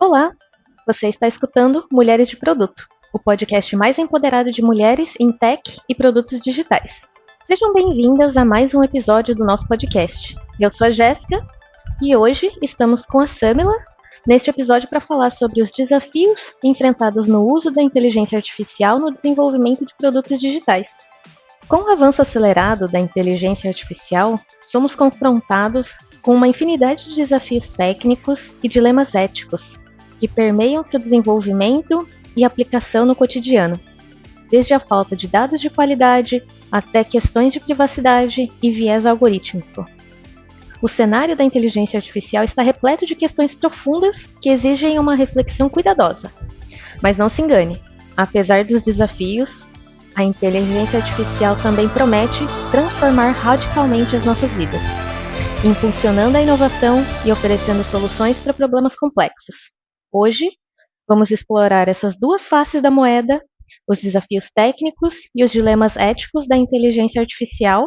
Olá! Você está escutando Mulheres de Produto, o podcast mais empoderado de mulheres em tech e produtos digitais. Sejam bem-vindas a mais um episódio do nosso podcast. Eu sou a Jéssica e hoje estamos com a Samila neste episódio para falar sobre os desafios enfrentados no uso da inteligência artificial no desenvolvimento de produtos digitais. Com o avanço acelerado da inteligência artificial, somos confrontados com uma infinidade de desafios técnicos e dilemas éticos que permeiam seu desenvolvimento e aplicação no cotidiano, desde a falta de dados de qualidade até questões de privacidade e viés algorítmico. O cenário da inteligência artificial está repleto de questões profundas que exigem uma reflexão cuidadosa. Mas não se engane, apesar dos desafios, a inteligência artificial também promete transformar radicalmente as nossas vidas, impulsionando a inovação e oferecendo soluções para problemas complexos. Hoje, vamos explorar essas duas faces da moeda, os desafios técnicos e os dilemas éticos da inteligência artificial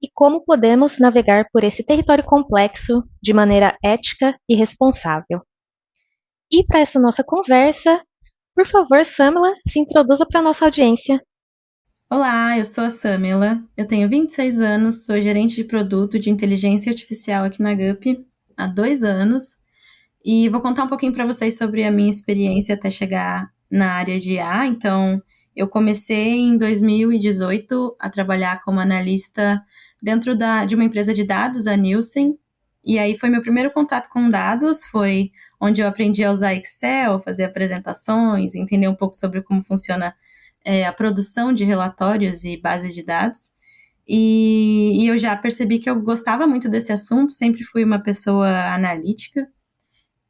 e como podemos navegar por esse território complexo de maneira ética e responsável. E para essa nossa conversa, por favor, Samila, se introduza para a nossa audiência. Olá, eu sou a Samila, eu tenho 26 anos, sou gerente de produto de inteligência artificial aqui na GUP há 2 anos e vou contar um pouquinho para vocês sobre a minha experiência até chegar na área de IA. Então, eu comecei em 2018 a trabalhar como analista dentro de uma empresa de dados, a Nielsen, e aí foi meu primeiro contato com dados, foi onde eu aprendi a usar Excel, fazer apresentações, entender um pouco sobre como funciona a produção de relatórios e bases de dados. E eu já percebi que eu gostava muito desse assunto, sempre fui uma pessoa analítica.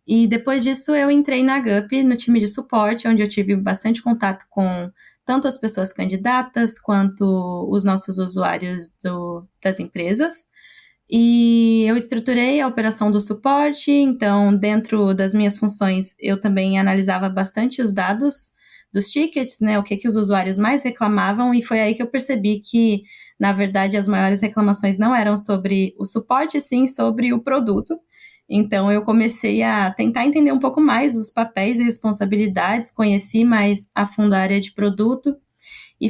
E depois disso eu entrei na GUP, no time de suporte, onde eu tive bastante contato com tanto as pessoas candidatas quanto os nossos usuários das empresas. E eu estruturei a operação do suporte, então dentro das minhas funções eu também analisava bastante os dados dos tickets, né, o que os usuários mais reclamavam, e foi aí que eu percebi que, na verdade, as maiores reclamações não eram sobre o suporte, sim sobre o produto. Então eu comecei a tentar entender um pouco mais os papéis e responsabilidades, conheci mais a fundo a área de produto, e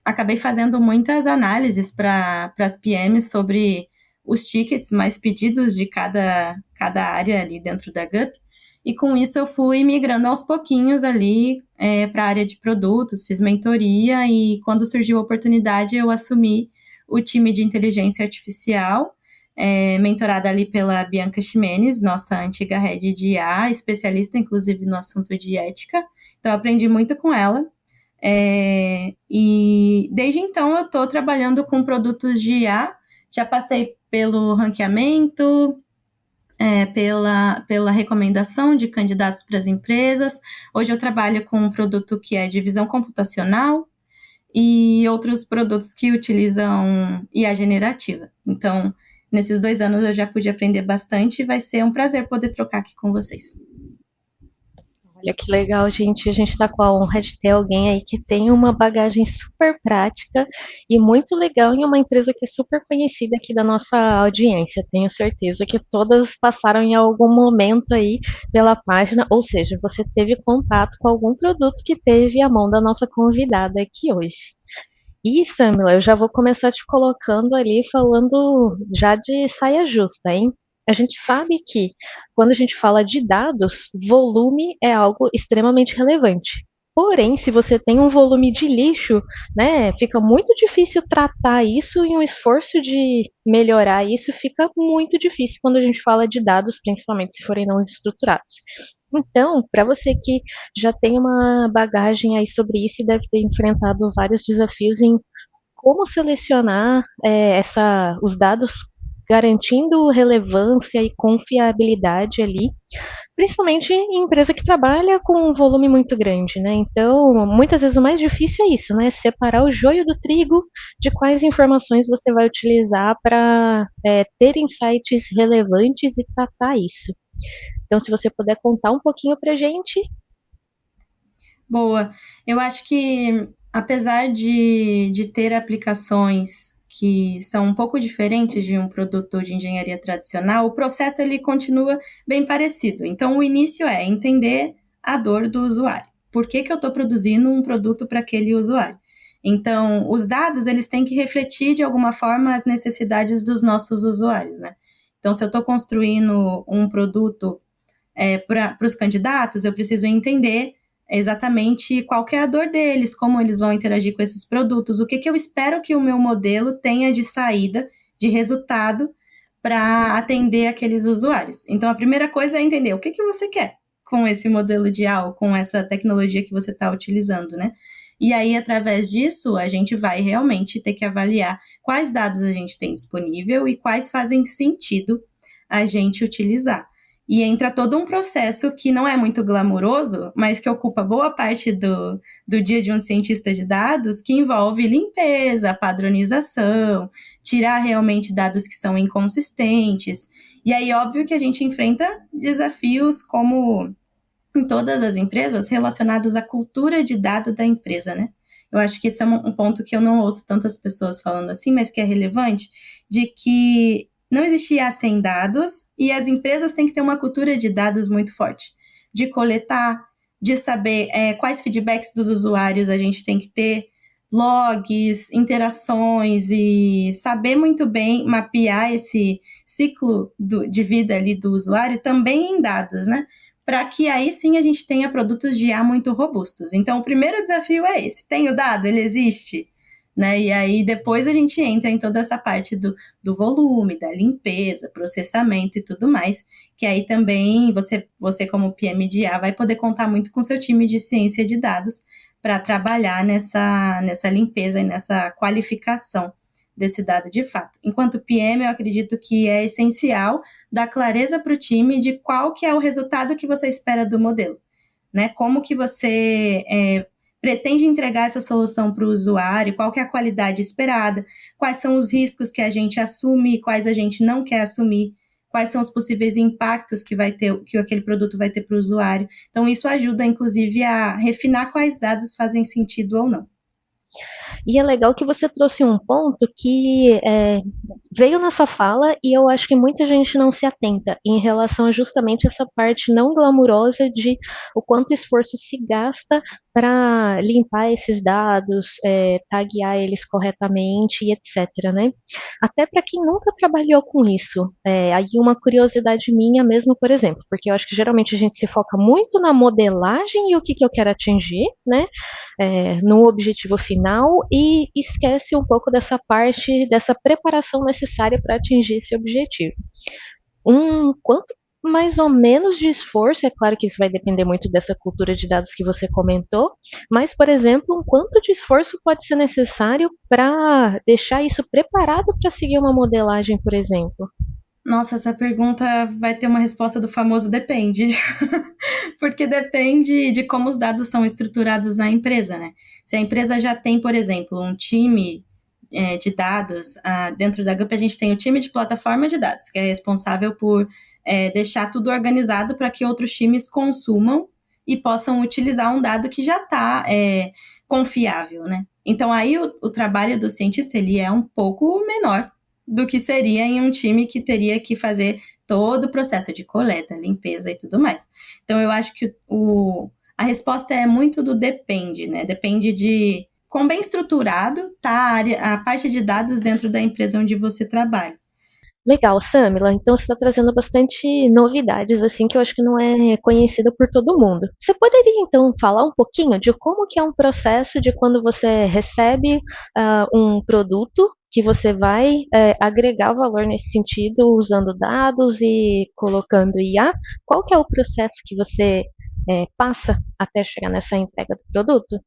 acabei fazendo muitas análises para as PMs sobre os tickets mais pedidos de cada área ali dentro da GUP, e com isso eu fui migrando aos pouquinhos ali para a área de produtos, fiz mentoria, e quando surgiu a oportunidade eu assumi o time de inteligência artificial, mentorada ali pela Bianca Ximenes, nossa antiga head de IA, especialista inclusive no assunto de ética, então eu aprendi muito com ela. E desde então eu estou trabalhando com produtos de IA, já passei pelo ranqueamento, pela recomendação de candidatos para as empresas. Hoje eu trabalho com um produto que é de visão computacional e outros produtos que utilizam IA generativa. Então, nesses 2 anos eu já pude aprender bastante e vai ser um prazer poder trocar aqui com vocês. Olha que legal, gente. A gente está com a honra de ter alguém aí que tem uma bagagem super prática e muito legal em uma empresa que é super conhecida aqui da nossa audiência. Tenho certeza que todas passaram em algum momento aí pela página, ou seja, você teve contato com algum produto que teve a mão da nossa convidada aqui hoje. E, Samila, eu já vou começar te colocando ali falando já de saia justa, hein? A gente sabe que quando a gente fala de dados, volume é algo extremamente relevante. Porém, se você tem um volume de lixo, né, fica muito difícil tratar isso e um esforço de melhorar isso fica muito difícil quando a gente fala de dados, principalmente se forem não estruturados. Então, para você que já tem uma bagagem aí sobre isso e deve ter enfrentado vários desafios em como selecionar os dados garantindo relevância e confiabilidade ali, principalmente em empresa que trabalha com um volume muito grande, né? Então, muitas vezes o mais difícil é isso, né? Separar o joio do trigo de quais informações você vai utilizar para ter insights relevantes e tratar isso. Então, se você puder contar um pouquinho para a gente. Boa. Eu acho que, apesar de ter aplicações que são um pouco diferentes de um produto de engenharia tradicional, o processo ele continua bem parecido. Então, o início é entender a dor do usuário. Por que eu estou produzindo um produto para aquele usuário? Então, os dados eles têm que refletir de alguma forma as necessidades dos nossos usuários, né? Então, se eu estou construindo um produto para os candidatos, eu preciso entender exatamente qual que é a dor deles, como eles vão interagir com esses produtos, o que eu espero que o meu modelo tenha de saída, de resultado, para atender aqueles usuários. Então, a primeira coisa é entender o que você quer com esse modelo de IA ou com essa tecnologia que você está utilizando, né? E aí, através disso, a gente vai realmente ter que avaliar quais dados a gente tem disponível e quais fazem sentido a gente utilizar. E entra todo um processo que não é muito glamouroso, mas que ocupa boa parte do dia de um cientista de dados, que envolve limpeza, padronização, tirar realmente dados que são inconsistentes. E aí, óbvio que a gente enfrenta desafios como em todas as empresas relacionados à cultura de dado da empresa, né? Eu acho que esse é um ponto que eu não ouço tantas pessoas falando assim, mas que é relevante, de que não existe IA sem dados e as empresas têm que ter uma cultura de dados muito forte, de coletar, de saber quais feedbacks dos usuários a gente tem que ter, logs, interações e saber muito bem mapear esse ciclo de vida ali do usuário também em dados, né? Para que aí sim a gente tenha produtos de IA muito robustos. Então, o primeiro desafio é esse. Tem o dado? Ele existe? Né? E aí, depois a gente entra em toda essa parte do volume, da limpeza, processamento e tudo mais, que aí também você como PM de IA, vai poder contar muito com seu time de ciência de dados para trabalhar nessa limpeza e nessa qualificação desse dado de fato. Enquanto PM, eu acredito que é essencial dar clareza para o time de qual que é o resultado que você espera do modelo, né? Como que você pretende entregar essa solução para o usuário, qual que é a qualidade esperada, quais são os riscos que a gente assume e quais a gente não quer assumir, quais são os possíveis impactos que aquele produto vai ter para o usuário. Então, isso ajuda, inclusive, a refinar quais dados fazem sentido ou não. E é legal que você trouxe um ponto que veio na sua fala e eu acho que muita gente não se atenta em relação a justamente essa parte não glamurosa de o quanto esforço se gasta para limpar esses dados, taguear eles corretamente e etc, né? Até para quem nunca trabalhou com isso. Aí uma curiosidade minha mesmo, por exemplo, porque eu acho que geralmente a gente se foca muito na modelagem e o que eu quero atingir, né? No objetivo final e esquece um pouco dessa parte, dessa preparação necessária para atingir esse objetivo. Quanto mais ou menos de esforço, é claro que isso vai depender muito dessa cultura de dados que você comentou, mas, por exemplo, um quanto de esforço pode ser necessário para deixar isso preparado para seguir uma modelagem, por exemplo? Nossa, essa pergunta vai ter uma resposta do famoso depende. Porque depende de como os dados são estruturados na empresa, né? Se a empresa já tem, por exemplo, um time de dados, dentro da GUP a gente tem o time de plataforma de dados, que é responsável por deixar tudo organizado para que outros times consumam e possam utilizar um dado que já está confiável, né? Então, aí o trabalho do cientista, ele é um pouco menor do que seria em um time que teria que fazer todo o processo de coleta, limpeza e tudo mais. Então, eu acho que a resposta é muito do depende, né? Depende de quão bem estruturado está a parte de dados dentro da empresa onde você trabalha. Legal, Samila. Então você está trazendo bastante novidades, assim, que eu acho que não é conhecida por todo mundo. Você poderia, então, falar um pouquinho de como que é um processo de quando você recebe um produto que você vai agregar valor nesse sentido, usando dados e colocando IA? Qual que é o processo que você passa até chegar nessa entrega do produto?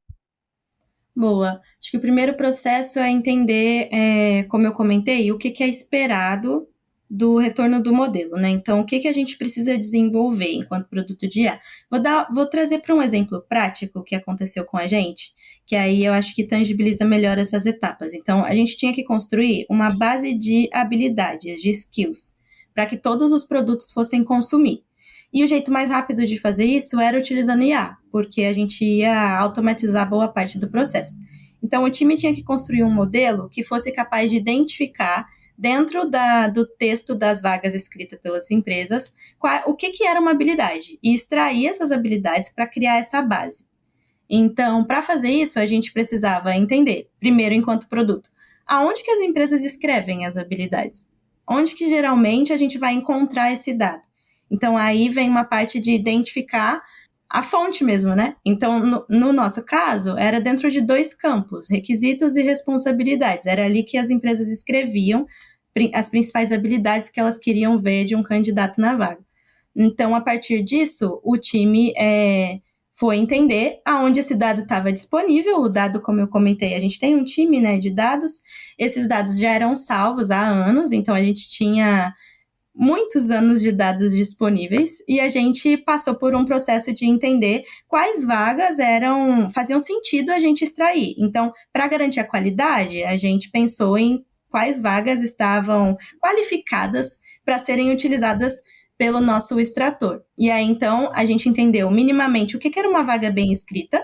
Boa. Acho que o primeiro processo é entender, como eu comentei, o que é esperado do retorno do modelo, né? Então, o que a gente precisa desenvolver enquanto produto de IA? Vou trazer para um exemplo prático o que aconteceu com a gente, que aí eu acho que tangibiliza melhor essas etapas. Então, a gente tinha que construir uma base de habilidades, de skills, para que todos os produtos fossem consumir. E o jeito mais rápido de fazer isso era utilizando IA, porque a gente ia automatizar boa parte do processo. Então, o time tinha que construir um modelo que fosse capaz de identificar, dentro do texto das vagas escritas pelas empresas, o que era uma habilidade, e extrair essas habilidades para criar essa base. Então, para fazer isso, a gente precisava entender, primeiro, enquanto produto, aonde que as empresas escrevem as habilidades? Onde que geralmente a gente vai encontrar esse dado? Então, aí vem uma parte de identificar a fonte mesmo, né? Então, no nosso caso, era dentro de 2 campos, requisitos e responsabilidades. Era ali que as empresas escreviam as principais habilidades que elas queriam ver de um candidato na vaga. Então, a partir disso, o time foi entender aonde esse dado estava disponível. O dado, como eu comentei, a gente tem um time, né, de dados. Esses dados já eram salvos há anos, então a gente tinha muitos anos de dados disponíveis, e a gente passou por um processo de entender quais vagas faziam sentido a gente extrair. Então, para garantir a qualidade, a gente pensou em quais vagas estavam qualificadas para serem utilizadas pelo nosso extrator. E aí, então, a gente entendeu minimamente o que era uma vaga bem escrita,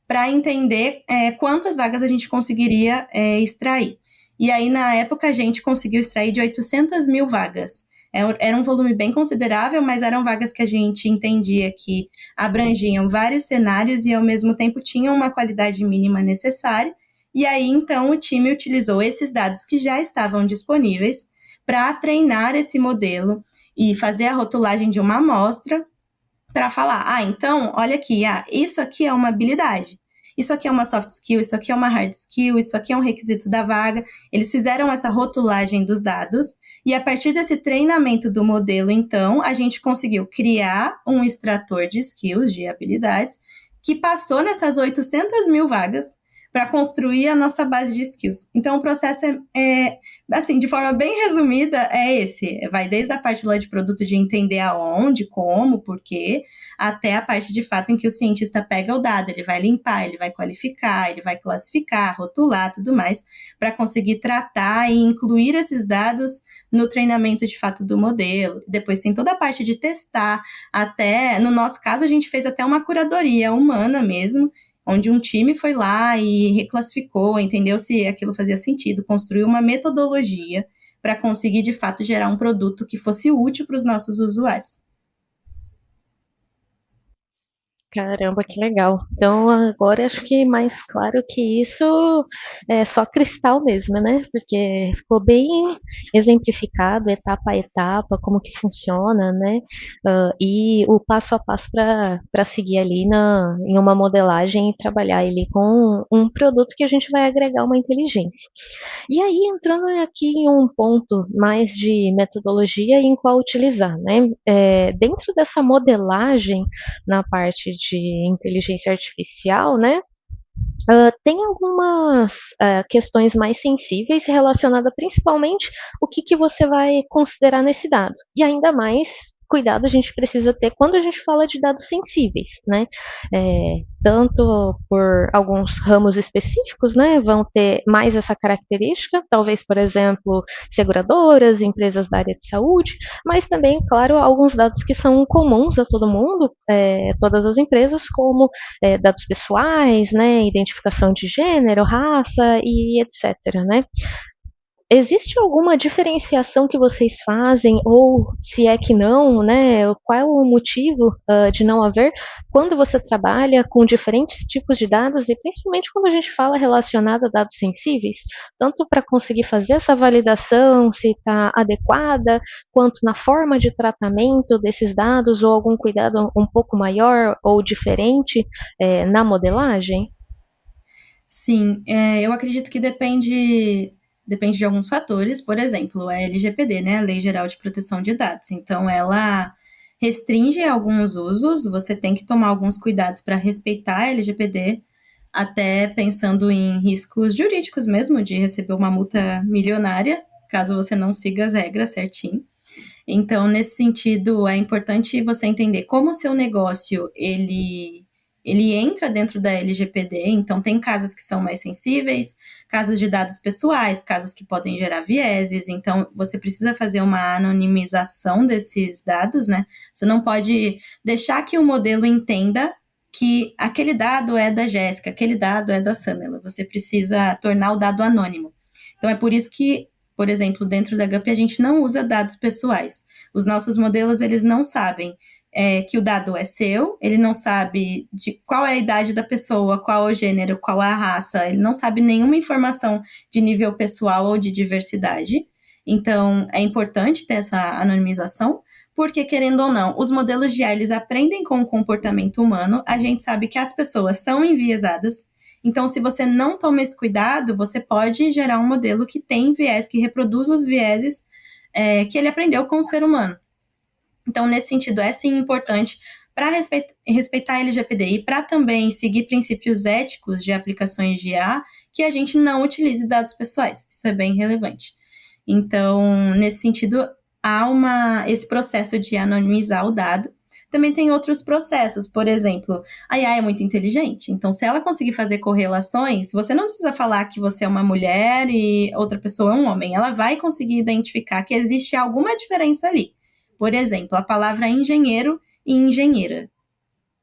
para entender quantas vagas a gente conseguiria extrair. E aí, na época, a gente conseguiu extrair de 800 mil vagas. Era um volume bem considerável, mas eram vagas que a gente entendia que abrangiam vários cenários e, ao mesmo tempo, tinham uma qualidade mínima necessária. E aí, então, o time utilizou esses dados que já estavam disponíveis para treinar esse modelo e fazer a rotulagem de uma amostra para falar, então, olha aqui, isso aqui é uma habilidade, isso aqui é uma soft skill, isso aqui é uma hard skill, isso aqui é um requisito da vaga. Eles fizeram essa rotulagem dos dados, e a partir desse treinamento do modelo, então, a gente conseguiu criar um extrator de skills, de habilidades, que passou nessas 800 mil vagas para construir a nossa base de skills. Então, o processo assim, de forma bem resumida, é esse. Vai desde a parte lá de produto, de entender aonde, como, por quê, até a parte de fato em que o cientista pega o dado, ele vai limpar, ele vai qualificar, ele vai classificar, rotular, tudo mais, para conseguir tratar e incluir esses dados no treinamento de fato do modelo. Depois tem toda a parte de testar, até, no nosso caso, a gente fez até uma curadoria humana mesmo, onde um time foi lá e reclassificou, entendeu se aquilo fazia sentido, construiu uma metodologia para conseguir, de fato, gerar um produto que fosse útil para os nossos usuários. Caramba, que legal. Então agora acho que mais claro que isso é só cristal mesmo, né? Porque ficou bem exemplificado, etapa a etapa, como que funciona, né? E o passo a passo para seguir ali em uma modelagem e trabalhar ali com um produto que a gente vai agregar uma inteligência. E aí, entrando aqui em um ponto mais de metodologia e em qual utilizar, né? Dentro dessa modelagem, na parte de inteligência artificial, né? Tem algumas questões mais sensíveis relacionadas principalmente o que você vai considerar nesse dado. E ainda mais cuidado a gente precisa ter quando a gente fala de dados sensíveis, né? Tanto por alguns ramos específicos, né? Vão ter mais essa característica, talvez, por exemplo, seguradoras, empresas da área de saúde, mas também, claro, alguns dados que são comuns a todo mundo, todas as empresas, como dados pessoais, né? Identificação de gênero, raça e etc, né? Existe alguma diferenciação que vocês fazem, ou se é que não, né? Qual é o motivo de não haver quando você trabalha com diferentes tipos de dados, e principalmente quando a gente fala relacionado a dados sensíveis, tanto para conseguir fazer essa validação, se está adequada, quanto na forma de tratamento desses dados, ou algum cuidado um pouco maior ou diferente na modelagem? Sim, eu acredito que depende de alguns fatores, por exemplo, a LGPD, né, a Lei Geral de Proteção de Dados. Então, ela restringe alguns usos, você tem que tomar alguns cuidados para respeitar a LGPD, até pensando em riscos jurídicos mesmo, de receber uma multa milionária, caso você não siga as regras certinho. Então, nesse sentido, é importante você entender como o seu negócio, ele entra dentro da LGPD, então tem casos que são mais sensíveis, casos de dados pessoais, casos que podem gerar vieses, então você precisa fazer uma anonimização desses dados, né? Você não pode deixar que o modelo entenda que aquele dado é da Jéssica, aquele dado é da Samela. Você precisa tornar o dado anônimo. Então, é por isso que, por exemplo, dentro da GUP, a gente não usa dados pessoais. Os nossos modelos, eles não sabem que o dado é seu, ele não sabe de qual é a idade da pessoa, qual é o gênero, qual é a raça, ele não sabe nenhuma informação de nível pessoal ou de diversidade. Então, é importante ter essa anonimização, porque, querendo ou não, os modelos de IA, eles aprendem com o comportamento humano, a gente sabe que as pessoas são enviesadas, então, se você não toma esse cuidado, você pode gerar um modelo que tem viés, que reproduz os vieses que ele aprendeu com o ser humano. Então, nesse sentido, é sim importante para respeitar a LGPD e para também seguir princípios éticos de aplicações de IA, que a gente não utilize dados pessoais. Isso é bem relevante. Então, nesse sentido, há esse processo de anonimizar o dado. Também tem outros processos, por exemplo, a IA é muito inteligente, então se ela conseguir fazer correlações, você não precisa falar que você é uma mulher e outra pessoa é um homem, ela vai conseguir identificar que existe alguma diferença ali. Por exemplo, a palavra engenheiro e engenheira.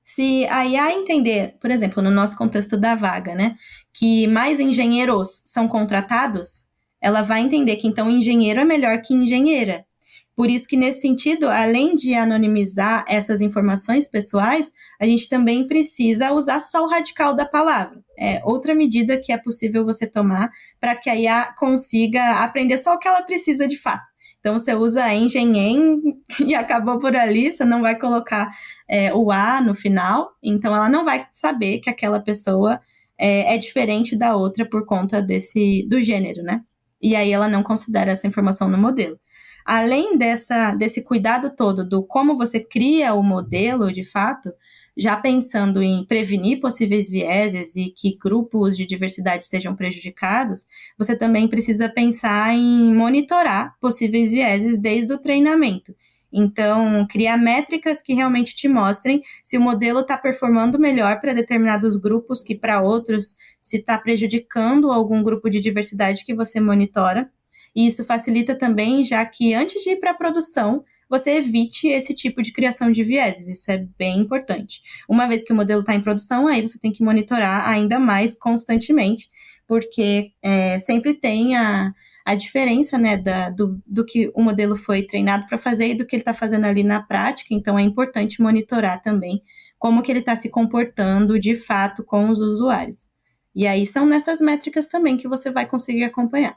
Se a IA entender, por exemplo, no nosso contexto da vaga, né, que mais engenheiros são contratados, ela vai entender que então engenheiro é melhor que engenheira. Por isso que, nesse sentido, além de anonimizar essas informações pessoais, a gente também precisa usar só o radical da palavra. É outra medida que é possível você tomar para que a IA consiga aprender só o que ela precisa de fato. Então, você usa engenhem e acabou por ali, você não vai colocar o A no final, então ela não vai saber que aquela pessoa é diferente da outra por conta do gênero, né? E aí ela não considera essa informação no modelo. Além desse cuidado todo do como você cria o modelo, de fato, já pensando em prevenir possíveis vieses e que grupos de diversidade sejam prejudicados, você também precisa pensar em monitorar possíveis vieses desde o treinamento. Então, criar métricas que realmente te mostrem se o modelo está performando melhor para determinados grupos que para outros, se está prejudicando algum grupo de diversidade que você monitora. E isso facilita também, já que antes de ir para a produção, você evite esse tipo de criação de vieses. Isso é bem importante. Uma vez que o modelo está em produção, aí você tem que monitorar ainda mais constantemente, porque sempre tem a diferença, né, do que o modelo foi treinado para fazer e do que ele está fazendo ali na prática. Então, é importante monitorar também como que ele está se comportando de fato com os usuários. E aí são nessas métricas também que você vai conseguir acompanhar.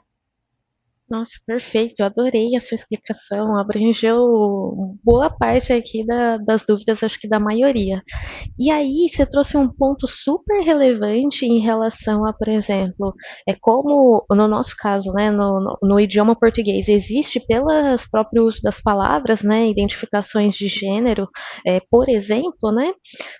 Nossa, perfeito, eu adorei essa explicação, abrangeu boa parte aqui das dúvidas, acho que da maioria. E aí, você trouxe um ponto super relevante em relação a, por exemplo, como, no nosso caso, né, no idioma português, existe pelas próprios uso das palavras, né, identificações de gênero, por exemplo, né,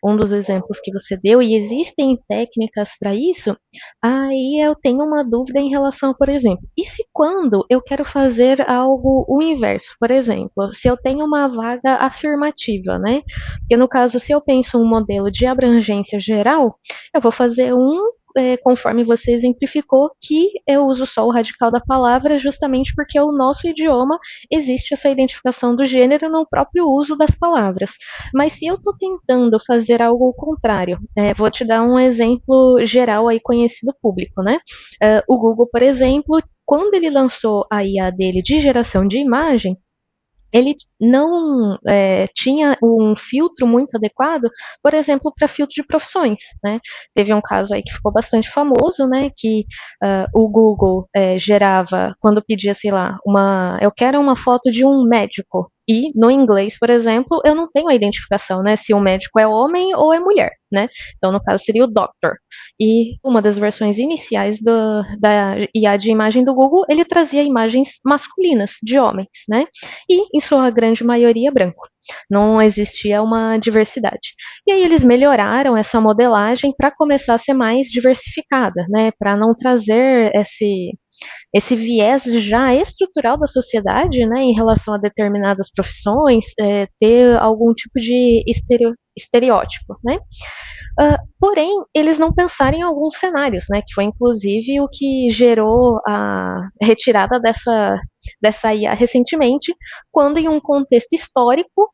um dos exemplos que você deu, e existem técnicas para isso, aí eu tenho uma dúvida em relação, por exemplo, e se quando eu quero fazer algo o inverso, por exemplo, se eu tenho uma vaga afirmativa, né? Porque no caso, se eu penso um modelo de abrangência geral, eu vou fazer conforme você exemplificou, que eu uso só o radical da palavra, justamente porque o nosso idioma existe essa identificação do gênero no próprio uso das palavras. Mas se eu estou tentando fazer algo contrário, vou te dar um exemplo geral aí conhecido público, né? O Google, por exemplo, quando ele lançou a IA dele de geração de imagem, ele não tinha um filtro muito adequado, por exemplo, para filtro de profissões, né? Teve um caso aí que ficou bastante famoso, né? Que o Google gerava, quando pedia, sei lá, eu quero uma foto de um médico. E no inglês, por exemplo, eu não tenho a identificação, né? Se o médico é homem ou é mulher, né? Então, no caso, seria o doctor. E uma das versões iniciais da IA de imagem do Google, ele trazia imagens masculinas de homens, né? E, em sua grande maioria, branco. Não existia uma diversidade. E aí eles melhoraram essa modelagem para começar a ser mais diversificada, né? Para não trazer esse viés já estrutural da sociedade, né, em relação a determinadas profissões, ter algum tipo de estereótipo, né? Porém, eles não pensaram em alguns cenários, né? Que foi inclusive o que gerou a retirada dessa IA recentemente, quando em um contexto histórico,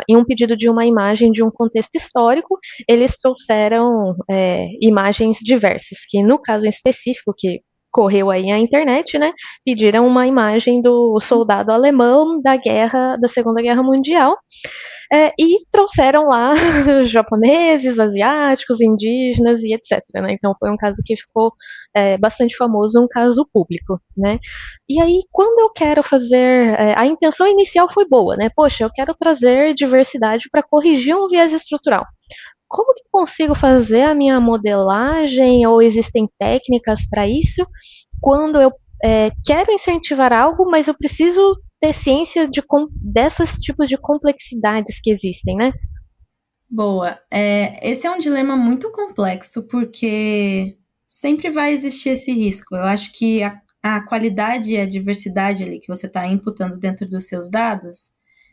em um pedido de uma imagem de um contexto histórico, eles trouxeram imagens diversas, que no caso em específico, que correu aí a internet, né, pediram uma imagem do soldado alemão da Segunda Guerra Mundial, e trouxeram lá japoneses, asiáticos, indígenas e etc. Né? Então foi um caso que ficou bastante famoso, um caso público. Né? E aí, quando eu quero fazer. A intenção inicial foi boa, né? Poxa, eu quero trazer diversidade para corrigir um viés estrutural. Como que eu consigo fazer a minha modelagem ou existem técnicas para isso quando eu quero incentivar algo, mas eu preciso ter ciência desses tipos de complexidades que existem, né? Boa. Esse é um dilema muito complexo, porque sempre vai existir esse risco. Eu acho que a qualidade e a diversidade ali que você está imputando dentro dos seus dados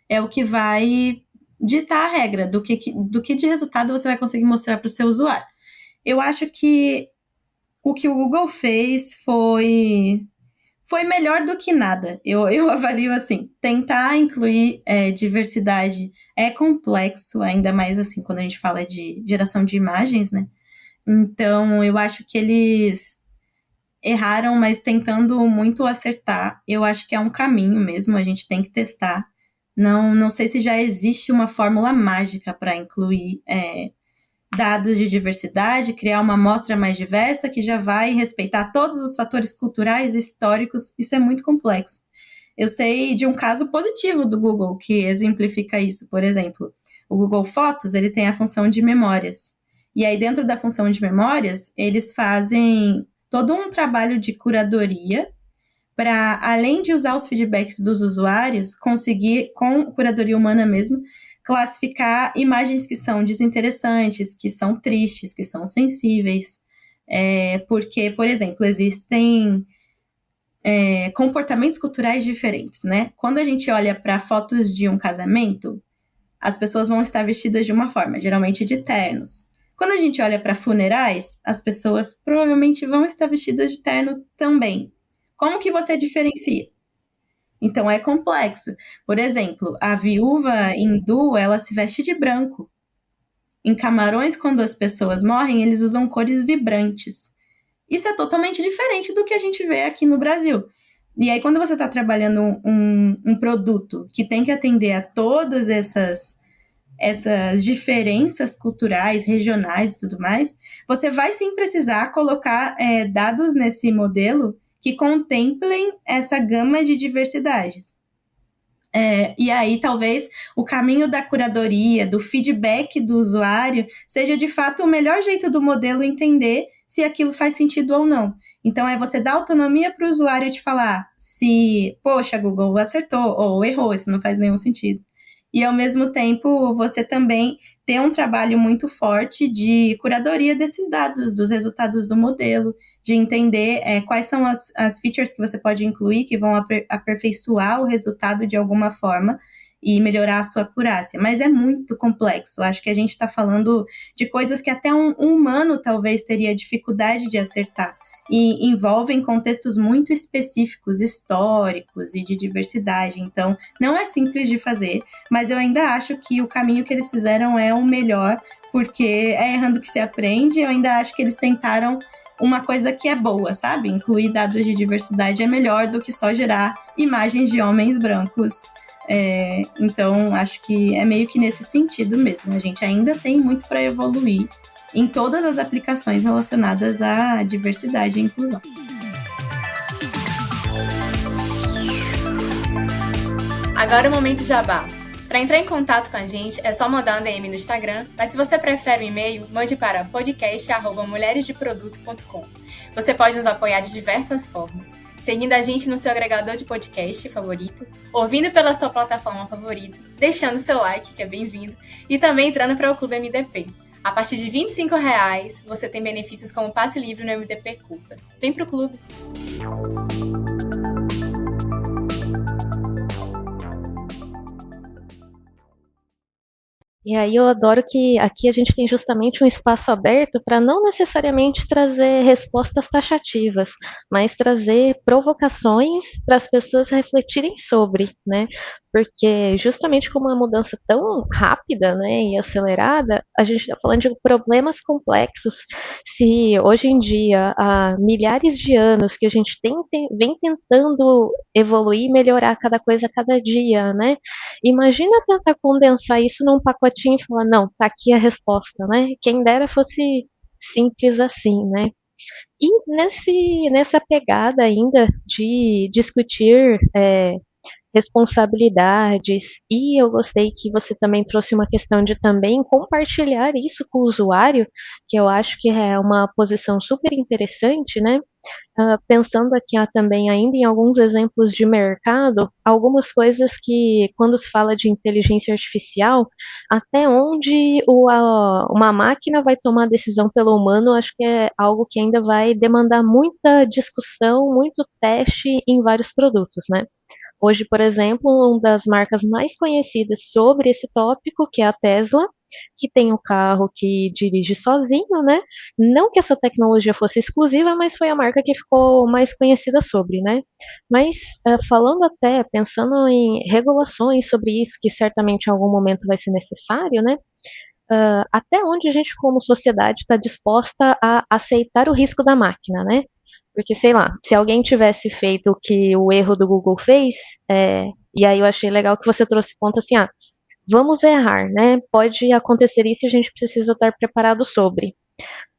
é o que vai ditar a regra do que de resultado você vai conseguir mostrar para o seu usuário. Eu acho que o Google fez foi melhor do que nada. Eu avalio assim, tentar incluir diversidade é complexo, ainda mais assim quando a gente fala de geração de imagens, né? Então eu acho que eles erraram, mas tentando muito acertar. Eu acho que é um caminho mesmo, a gente tem que testar. Não sei se já existe uma fórmula mágica para incluir dados de diversidade, criar uma amostra mais diversa que já vai respeitar todos os fatores culturais e históricos. Isso é muito complexo. Eu sei de um caso positivo do Google que exemplifica isso. Por exemplo, o Google Fotos, ele tem a função de memórias. E aí, dentro da função de memórias, eles fazem todo um trabalho de curadoria para, além de usar os feedbacks dos usuários, conseguir, com curadoria humana mesmo, classificar imagens que são desinteressantes, que são tristes, que são sensíveis. Porque, por exemplo, existem comportamentos culturais diferentes, né? Quando a gente olha para fotos de um casamento, as pessoas vão estar vestidas de uma forma, geralmente de ternos. Quando a gente olha para funerais, as pessoas provavelmente vão estar vestidas de terno também. Como que você diferencia? Então é complexo. Por exemplo, a viúva hindu, ela se veste de branco. Em Camarões, quando as pessoas morrem, eles usam cores vibrantes. Isso é totalmente diferente do que a gente vê aqui no Brasil. E aí, quando você está trabalhando um produto que tem que atender a todas essas diferenças culturais, regionais e tudo mais, você vai sim precisar colocar dados nesse modelo que contemplem essa gama de diversidades. E aí, talvez, o caminho da curadoria, do feedback do usuário, seja de fato o melhor jeito do modelo entender se aquilo faz sentido ou não. Então, você dar autonomia para o usuário de falar se, poxa, Google acertou ou errou, isso não faz nenhum sentido. E, ao mesmo tempo, você também ter um trabalho muito forte de curadoria desses dados, dos resultados do modelo, de entender quais são as features que você pode incluir que vão aperfeiçoar o resultado de alguma forma e melhorar a sua acurácia. Mas é muito complexo. Acho que a gente está falando de coisas que até um humano talvez teria dificuldade de acertar. E envolvem contextos muito específicos, históricos e de diversidade. Então, não é simples de fazer, mas eu ainda acho que o caminho que eles fizeram é o melhor, porque é errando que se aprende. Eu ainda acho que eles tentaram uma coisa que é boa, sabe? Incluir dados de diversidade é melhor do que só gerar imagens de homens brancos. Então, acho que é meio que nesse sentido mesmo. A gente ainda tem muito para evoluir em todas as aplicações relacionadas à diversidade e inclusão. Agora é o momento jabá. Para entrar em contato com a gente, é só mandar um DM no Instagram, mas se você prefere o e-mail, mande para podcast@mulheresdeproduto.com. Você pode nos apoiar de diversas formas, seguindo a gente no seu agregador de podcast favorito, ouvindo pela sua plataforma favorita, deixando seu like, que é bem-vindo, e também entrando para o Clube MDP. A partir de R$25, você tem benefícios como passe livre no MDP Curtas. Vem pro clube! E aí eu adoro que aqui a gente tem justamente um espaço aberto para não necessariamente trazer respostas taxativas, mas trazer provocações para as pessoas refletirem sobre, né? Porque justamente como uma mudança tão rápida, né, e acelerada, a gente está falando de problemas complexos. Se hoje em dia, há milhares de anos que a gente vem tentando evoluir e melhorar cada coisa a cada dia, né? Imagina tentar condensar isso num pacotinho e falar, não, tá aqui a resposta, né? Quem dera fosse simples assim, né? E nessa pegada ainda de discutir responsabilidades, e eu gostei que você também trouxe uma questão de também compartilhar isso com o usuário, que eu acho que é uma posição super interessante, né? Pensando aqui também ainda em alguns exemplos de mercado, algumas coisas que, quando se fala de inteligência artificial, até onde uma máquina vai tomar a decisão pelo humano, acho que é algo que ainda vai demandar muita discussão, muito teste em vários produtos, né? Hoje, por exemplo, uma das marcas mais conhecidas sobre esse tópico, que é a Tesla, que tem um carro que dirige sozinho, né? Não que essa tecnologia fosse exclusiva, mas foi a marca que ficou mais conhecida sobre, né? Mas falando até, pensando em regulações sobre isso, que certamente em algum momento vai ser necessário, né? Até onde a gente, como sociedade, está disposta a aceitar o risco da máquina, né? Porque, sei lá, se alguém tivesse feito o que o erro do Google fez, e aí eu achei legal que você trouxe ponto assim, vamos errar, né? Pode acontecer isso e a gente precisa estar preparado sobre.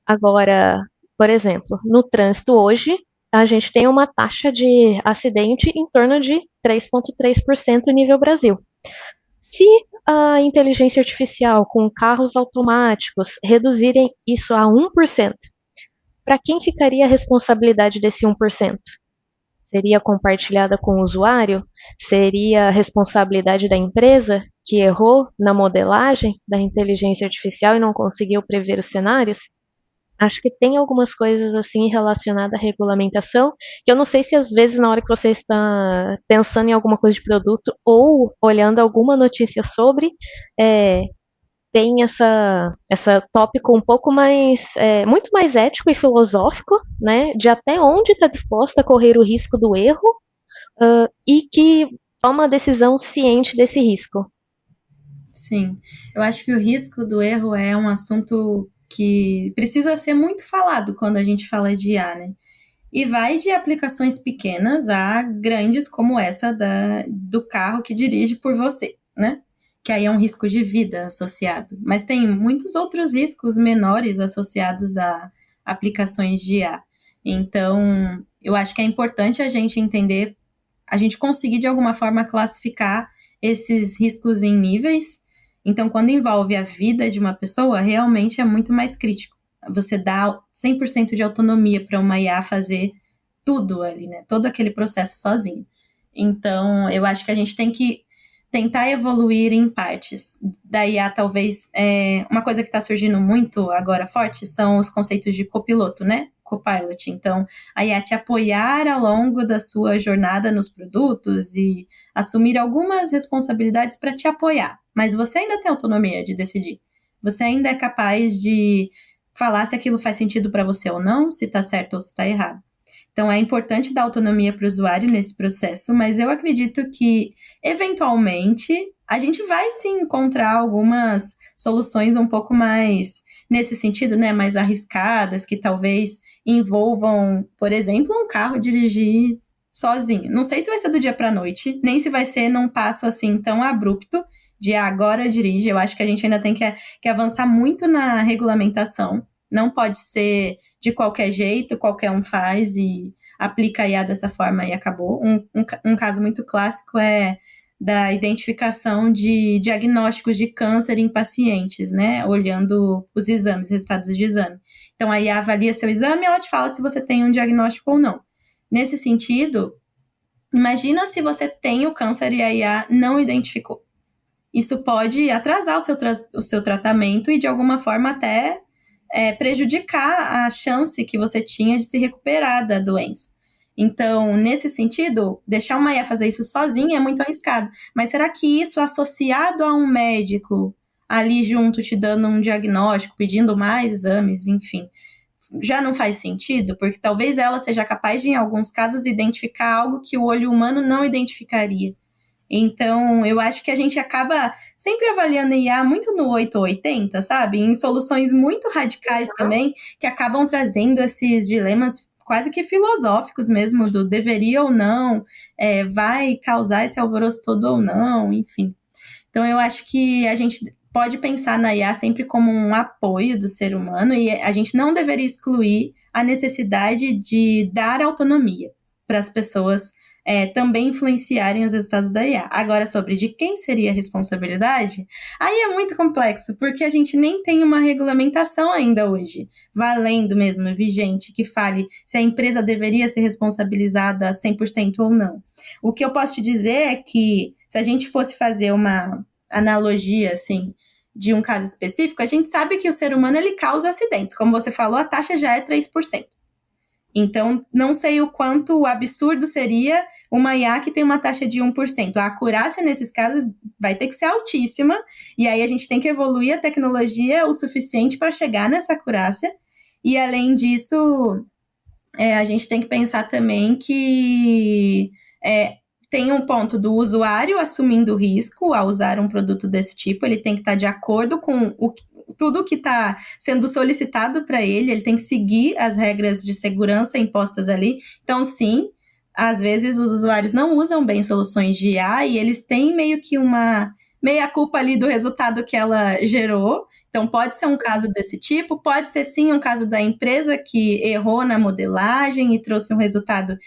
Agora, por exemplo, no trânsito hoje, a gente tem uma taxa de acidente em torno de 3,3% nível Brasil. Se a inteligência artificial com carros automáticos reduzirem isso a 1%, para quem ficaria a responsabilidade desse 1%? Seria compartilhada com o usuário? Seria a responsabilidade da empresa que errou na modelagem da inteligência artificial e não conseguiu prever os cenários? Acho que tem algumas coisas assim relacionadas à regulamentação, que eu não sei se às vezes na hora que você está pensando em alguma coisa de produto ou olhando alguma notícia sobre, tem essa tópico um pouco mais, muito mais ético e filosófico, né, de até onde está disposto a correr o risco do erro e que toma a decisão ciente desse risco. Sim, eu acho que o risco do erro é um assunto que precisa ser muito falado quando a gente fala de IA, né? E vai de aplicações pequenas a grandes como essa do carro que dirige por você, né? Que aí é um risco de vida associado. Mas tem muitos outros riscos menores associados a aplicações de IA. Então, eu acho que é importante a gente entender, a gente conseguir de alguma forma classificar esses riscos em níveis. Então, quando envolve a vida de uma pessoa, realmente é muito mais crítico. Você dá 100% de autonomia para uma IA fazer tudo ali, né? Todo aquele processo sozinho. Então, eu acho que a gente tem que tentar evoluir em partes. Da IA, talvez, uma coisa que está surgindo muito agora forte são os conceitos de copiloto, né? Copilot. Então, a IA te apoiar ao longo da sua jornada nos produtos e assumir algumas responsabilidades para te apoiar. Mas você ainda tem autonomia de decidir. Você ainda é capaz de falar se aquilo faz sentido para você ou não, se está certo ou se está errado. Então, é importante dar autonomia para o usuário nesse processo, mas eu acredito que, eventualmente, a gente vai sim encontrar algumas soluções um pouco mais nesse sentido, né, mais arriscadas, que talvez envolvam, por exemplo, um carro dirigir sozinho. Não sei se vai ser do dia para a noite, nem se vai ser num passo assim tão abrupto de agora dirige. Eu acho que a gente ainda tem que avançar muito na regulamentação. Não pode ser de qualquer jeito, qualquer um faz e aplica a IA dessa forma e acabou. Um caso muito clássico é da identificação de diagnósticos de câncer em pacientes, né? Olhando os exames, resultados de exame. Então, a IA avalia seu exame e ela te fala se você tem um diagnóstico ou não. Nesse sentido, imagina se você tem o câncer e a IA não identificou. Isso pode atrasar o seu tratamento e, de alguma forma, até prejudicar a chance que você tinha de se recuperar da doença. Então, nesse sentido, deixar uma IA fazer isso sozinha é muito arriscado. Mas será que isso associado a um médico ali junto te dando um diagnóstico, pedindo mais exames, enfim, já não faz sentido, porque talvez ela seja capaz de, em alguns casos, identificar algo que o olho humano não identificaria. Então, eu acho que a gente acaba sempre avaliando a IA muito no 8 ou 80, sabe? Em soluções muito radicais também, que acabam trazendo esses dilemas quase que filosóficos mesmo, do deveria ou não, vai causar esse alvoroço todo ou não, enfim. Então, eu acho que a gente pode pensar na IA sempre como um apoio do ser humano e a gente não deveria excluir a necessidade de dar autonomia para as pessoas também influenciarem os resultados da IA. Agora, sobre de quem seria a responsabilidade, aí é muito complexo, porque a gente nem tem uma regulamentação ainda hoje, valendo mesmo, vigente, que fale se a empresa deveria ser responsabilizada 100% ou não. O que eu posso te dizer é que se a gente fosse fazer uma analogia, assim, de um caso específico, a gente sabe que o ser humano, ele causa acidentes. Como você falou, a taxa já é 3%. Então, não sei o quanto absurdo seria uma IA que tem uma taxa de 1%. A acurácia, nesses casos, vai ter que ser altíssima, e aí a gente tem que evoluir a tecnologia o suficiente para chegar nessa acurácia. E, além disso, a gente tem que pensar também que tem um ponto do usuário assumindo o risco ao usar um produto desse tipo, ele tem que estar de acordo com tudo que está sendo solicitado para ele tem que seguir as regras de segurança impostas ali. Então, sim, às vezes os usuários não usam bem soluções de IA e eles têm meio que uma meia-culpa ali do resultado que ela gerou. Então, pode ser um caso desse tipo, pode ser sim um caso da empresa que errou na modelagem e trouxe um resultado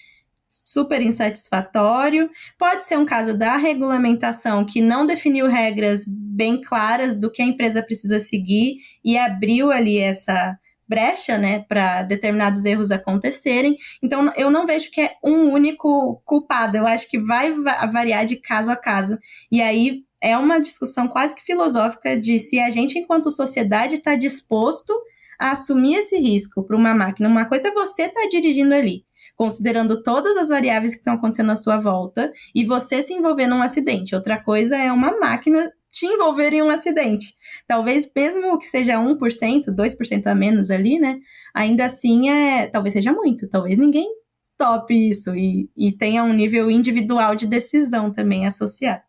super insatisfatório. Pode ser um caso da regulamentação que não definiu regras bem claras do que a empresa precisa seguir e abriu ali essa brecha, né, para determinados erros acontecerem. Então, eu não vejo que é um único culpado. Eu acho que vai variar de caso a caso. E aí é uma discussão quase que filosófica de se a gente, enquanto sociedade, está disposto a assumir esse risco para uma máquina. Uma coisa é você estar dirigindo ali, considerando todas as variáveis que estão acontecendo à sua volta, e você se envolver num acidente. Outra coisa é uma máquina te envolver em um acidente. Talvez mesmo que seja 1%, 2% a menos ali, né? Ainda assim, talvez seja muito. Talvez ninguém tope isso e tenha um nível individual de decisão também associado.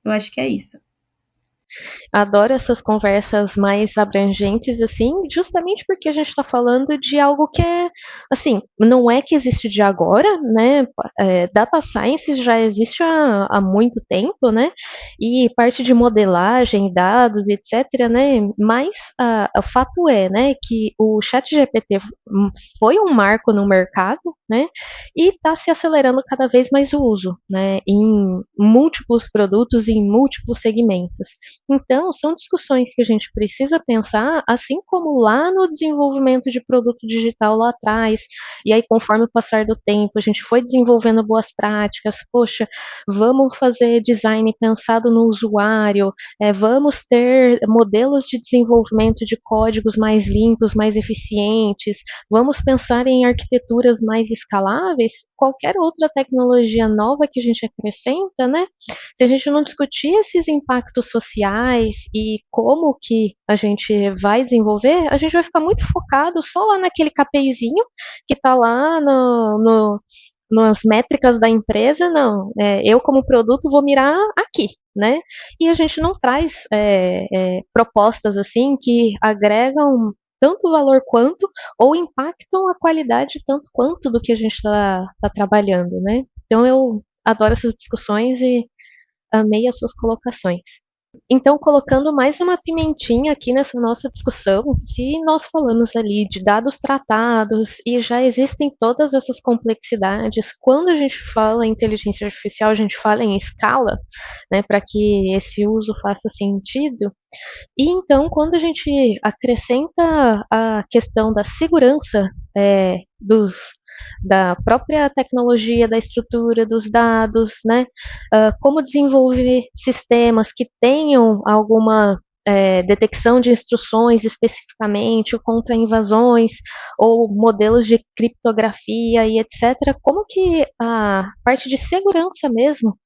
Eu acho que é isso. Adoro essas conversas mais abrangentes, assim, justamente porque a gente está falando de algo que é, assim, não é que existe de agora, né? Data Science já existe há muito tempo, né? E parte de modelagem, dados, etc., né? Mas o fato é, né, que o ChatGPT foi um marco no mercado, né? E está se acelerando cada vez mais o uso, né? Em múltiplos produtos, em múltiplos segmentos. Então, são discussões que a gente precisa pensar, assim como lá no desenvolvimento de produto digital lá atrás, e aí conforme o passar do tempo, a gente foi desenvolvendo boas práticas, poxa, vamos fazer design pensado no usuário, vamos ter modelos de desenvolvimento de códigos mais limpos, mais eficientes, vamos pensar em arquiteturas mais escaláveis, qualquer outra tecnologia nova que a gente acrescenta, né? Se a gente não discutir esses impactos sociais e como que a gente vai desenvolver, a gente vai ficar muito focado só lá naquele KPIzinho que está lá nas métricas da empresa, não, eu como produto vou mirar aqui, né? E a gente não traz propostas assim que agregam tanto valor quanto, ou impactam a qualidade tanto quanto do que a gente está trabalhando, né? Então eu adoro essas discussões e amei as suas colocações. Então, colocando mais uma pimentinha aqui nessa nossa discussão, se nós falamos ali de dados tratados e já existem todas essas complexidades, quando a gente fala em inteligência artificial, a gente fala em escala, né, para que esse uso faça sentido. E então, quando a gente acrescenta a questão da segurança da própria tecnologia, da estrutura dos dados, né? Como desenvolver sistemas que tenham alguma detecção de instruções especificamente, ou contra invasões, ou modelos de criptografia e etc. Como que a parte de segurança mesmo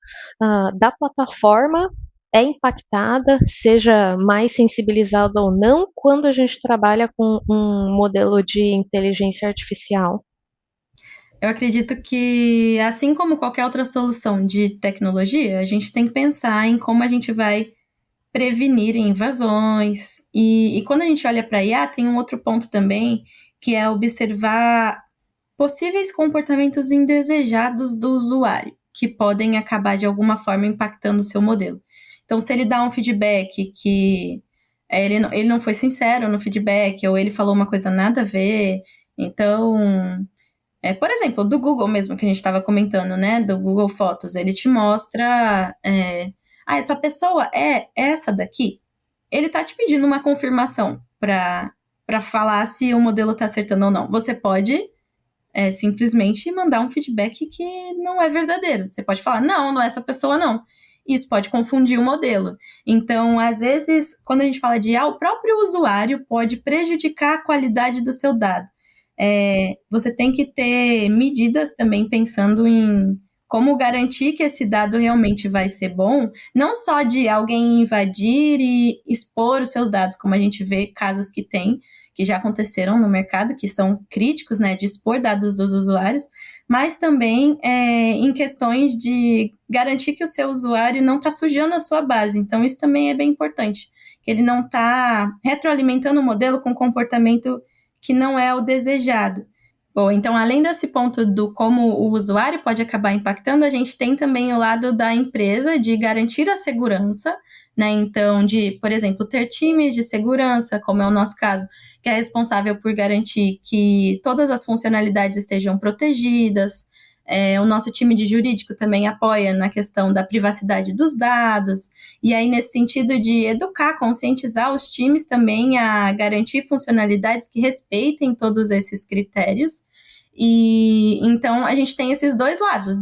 da plataforma é impactada, seja mais sensibilizada ou não, quando a gente trabalha com um modelo de inteligência artificial? Eu acredito que, assim como qualquer outra solução de tecnologia, a gente tem que pensar em como a gente vai prevenir invasões. E quando a gente olha para a IA, tem um outro ponto também, que é observar possíveis comportamentos indesejados do usuário, que podem acabar de alguma forma impactando o seu modelo. Então, se ele dá um feedback que ele não foi sincero no feedback, ou ele falou uma coisa nada a ver, então por exemplo, do Google mesmo, que a gente estava comentando, né? Do Google Fotos, ele te mostra. Essa pessoa é essa daqui. Ele tá te pedindo uma confirmação para falar se o modelo está acertando ou não. Você pode simplesmente mandar um feedback que não é verdadeiro. Você pode falar, não é essa pessoa, não. Isso pode confundir o modelo. Então, às vezes, quando a gente fala de o próprio usuário pode prejudicar a qualidade do seu dado. Você tem que ter medidas também pensando em como garantir que esse dado realmente vai ser bom, não só de alguém invadir e expor os seus dados, como a gente vê casos que já aconteceram no mercado, que são críticos, né, de expor dados dos usuários, mas também em questões de garantir que o seu usuário não está sujando a sua base. Então, isso também é bem importante, que ele não está retroalimentando o modelo com comportamento que não é o desejado. Bom, então, além desse ponto do como o usuário pode acabar impactando, a gente tem também o lado da empresa de garantir a segurança, né? Então, de, por exemplo, ter times de segurança, como é o nosso caso, que é responsável por garantir que todas as funcionalidades estejam protegidas. O nosso time de jurídico também apoia na questão da privacidade dos dados, e aí nesse sentido de educar, conscientizar os times também a garantir funcionalidades que respeitem todos esses critérios. E então a gente tem esses dois lados,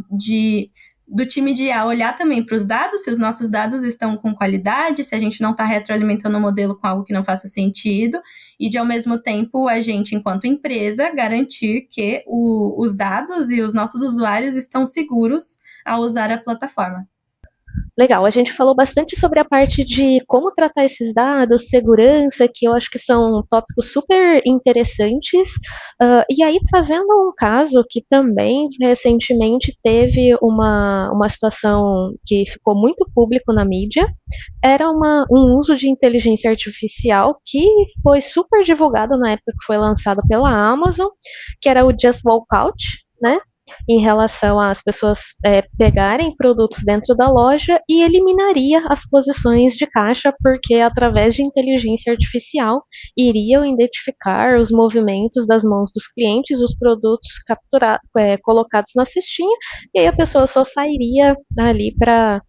do time de IA olhar também para os dados, se os nossos dados estão com qualidade, se a gente não está retroalimentando o modelo com algo que não faça sentido, e de, ao mesmo tempo, a gente, enquanto empresa, garantir que os dados e os nossos usuários estão seguros ao usar a plataforma. Legal, a gente falou bastante sobre a parte de como tratar esses dados, segurança, que eu acho que são tópicos super interessantes. E aí, trazendo um caso que também recentemente teve uma situação que ficou muito público na mídia, era um uso de inteligência artificial que foi super divulgado na época que foi lançado pela Amazon, que era o Just Walk Out, né? Em relação às pessoas pegarem produtos dentro da loja e eliminaria as posições de caixa, porque através de inteligência artificial iriam identificar os movimentos das mãos dos clientes, os produtos colocados na cestinha, e aí a pessoa só sairia ali para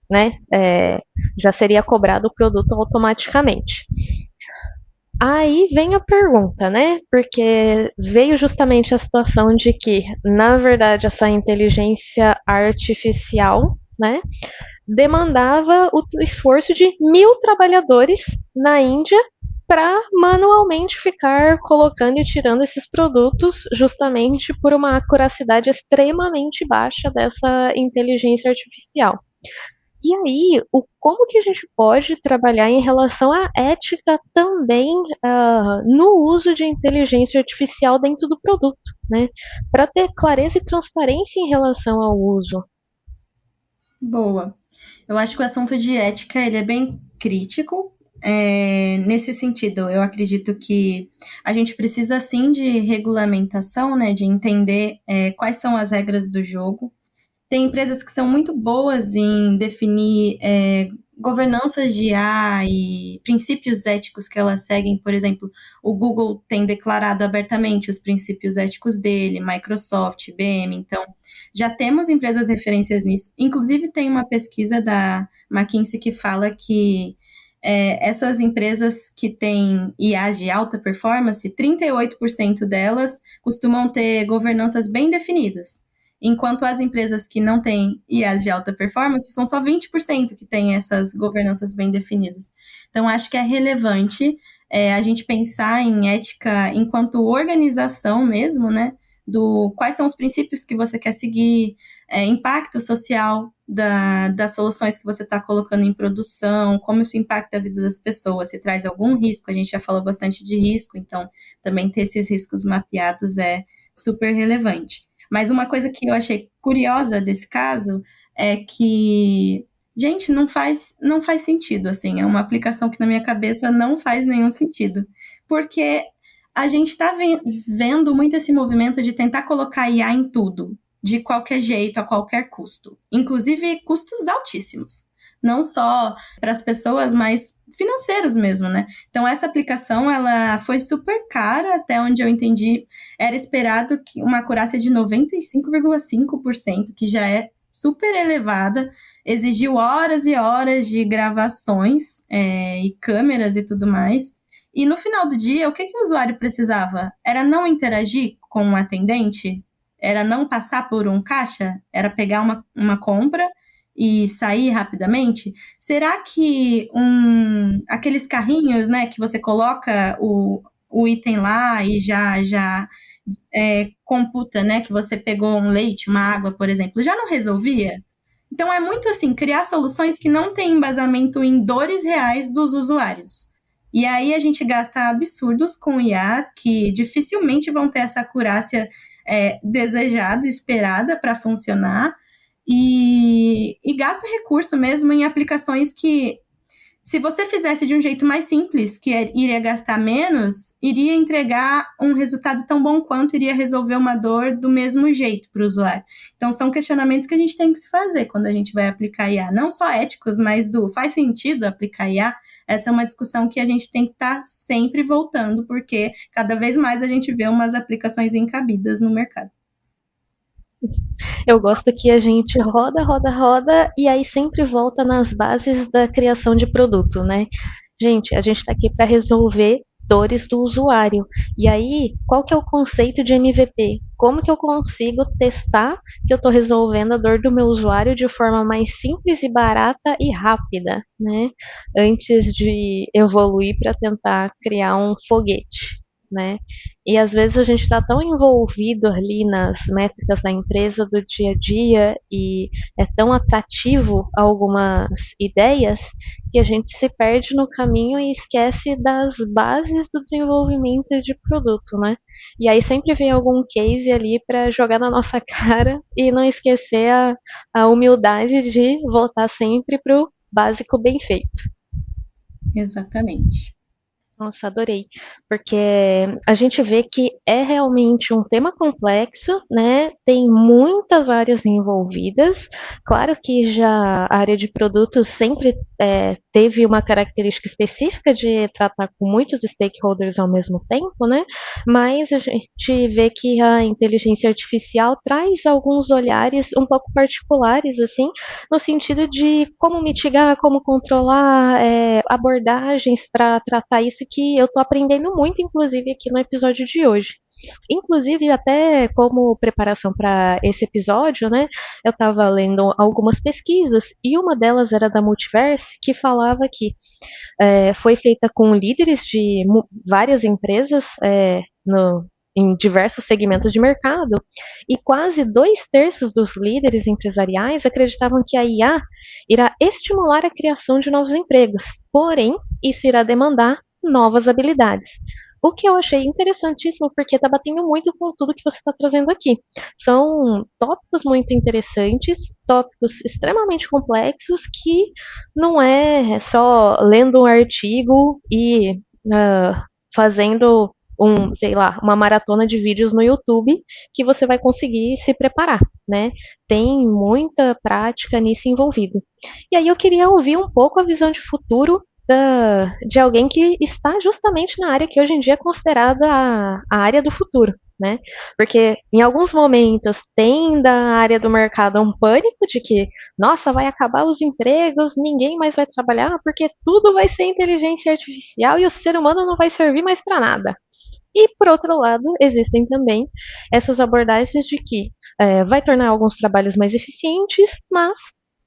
né, já seria cobrado o produto automaticamente. Aí vem a pergunta, né? Porque veio justamente a situação de que, na verdade, essa inteligência artificial, né, demandava o esforço de 1.000 trabalhadores na Índia para manualmente ficar colocando e tirando esses produtos, justamente por uma acuracidade extremamente baixa dessa inteligência artificial. E aí, como que a gente pode trabalhar em relação à ética também no uso de inteligência artificial dentro do produto, né? Para ter clareza e transparência em relação ao uso. Boa. Eu acho que o assunto de ética ele é bem crítico. Nesse sentido, eu acredito que a gente precisa sim de regulamentação, né? De entender quais são as regras do jogo. Tem empresas que são muito boas em definir governanças de IA e princípios éticos que elas seguem. Por exemplo, o Google tem declarado abertamente os princípios éticos dele, Microsoft, IBM. Então, já temos empresas referências nisso. Inclusive, tem uma pesquisa da McKinsey que fala que essas empresas que têm IAs de alta performance, 38% delas costumam ter governanças bem definidas. Enquanto as empresas que não têm IAs de alta performance são só 20% que têm essas governanças bem definidas. Então, acho que é relevante a gente pensar em ética enquanto organização mesmo, né? Quais são os princípios que você quer seguir, impacto social das soluções que você está colocando em produção, como isso impacta a vida das pessoas, se traz algum risco, a gente já falou bastante de risco, então também ter esses riscos mapeados é super relevante. Mas uma coisa que eu achei curiosa desse caso é que, gente, não faz sentido, assim, é uma aplicação que na minha cabeça não faz nenhum sentido, porque a gente está vendo muito esse movimento de tentar colocar IA em tudo, de qualquer jeito, a qualquer custo, inclusive custos altíssimos, não só para as pessoas, mas financeiros mesmo, né? Então essa aplicação, ela foi super cara, até onde eu entendi, era esperado que uma acurácia de 95,5%, que já é super elevada, exigiu horas e horas de gravações e câmeras e tudo mais. E no final do dia, o que o usuário precisava? Era não interagir com um atendente? Era não passar por um caixa? Era pegar uma compra e sair rapidamente? Será que aqueles carrinhos, né, que você coloca o item lá e já computa, né, que você pegou um leite, uma água, por exemplo, já não resolvia? Então é muito assim, criar soluções que não têm embasamento em dores reais dos usuários. E aí a gente gasta absurdos com IAs que dificilmente vão ter essa acurácia desejada, esperada para funcionar, e gasta recurso mesmo em aplicações que, se você fizesse de um jeito mais simples, que iria gastar menos, iria entregar um resultado tão bom quanto, iria resolver uma dor do mesmo jeito para o usuário. Então, são questionamentos que a gente tem que se fazer quando a gente vai aplicar IA. Não só éticos, mas faz sentido aplicar IA? Essa é uma discussão que a gente tem que estar sempre voltando, porque cada vez mais a gente vê umas aplicações encabidas no mercado. Eu gosto que a gente roda e aí sempre volta nas bases da criação de produto, né? Gente, a gente está aqui para resolver dores do usuário. E aí, qual que é o conceito de MVP? Como que eu consigo testar se eu estou resolvendo a dor do meu usuário de forma mais simples e barata e rápida, né? Antes de evoluir para tentar criar um foguete, né? E às vezes a gente está tão envolvido ali nas métricas da empresa do dia a dia e é tão atrativo algumas ideias que a gente se perde no caminho e esquece das bases do desenvolvimento de produto, né? E aí sempre vem algum case ali para jogar na nossa cara e não esquecer a humildade de voltar sempre para o básico bem feito. Exatamente. Nossa, adorei, porque a gente vê que é realmente um tema complexo, né? Tem muitas áreas envolvidas. Claro que já a área de produtos sempre teve uma característica específica de tratar com muitos stakeholders ao mesmo tempo, né? Mas a gente vê que a inteligência artificial traz alguns olhares um pouco particulares, assim, no sentido de como mitigar, como controlar, abordagens para tratar isso que eu estou aprendendo muito, inclusive, aqui no episódio de hoje. Inclusive, até como preparação para esse episódio, né, eu estava lendo algumas pesquisas e uma delas era da Multiverse, que falava que foi feita com líderes de várias empresas em diversos segmentos de mercado, e quase 2/3 dos líderes empresariais acreditavam que a IA irá estimular a criação de novos empregos, porém, isso irá demandar novas habilidades. O que eu achei interessantíssimo, porque está batendo muito com tudo que você está trazendo aqui. São tópicos muito interessantes, tópicos extremamente complexos, que não é só lendo um artigo e fazendo uma maratona de vídeos no YouTube que você vai conseguir se preparar, né? Tem muita prática nisso envolvido. E aí eu queria ouvir um pouco a visão de futuro de alguém que está justamente na área que hoje em dia é considerada a área do futuro, né? Porque em alguns momentos tem da área do mercado um pânico de que, nossa, vai acabar os empregos, ninguém mais vai trabalhar porque tudo vai ser inteligência artificial e o ser humano não vai servir mais para nada. E, por outro lado, existem também essas abordagens de que vai tornar alguns trabalhos mais eficientes, mas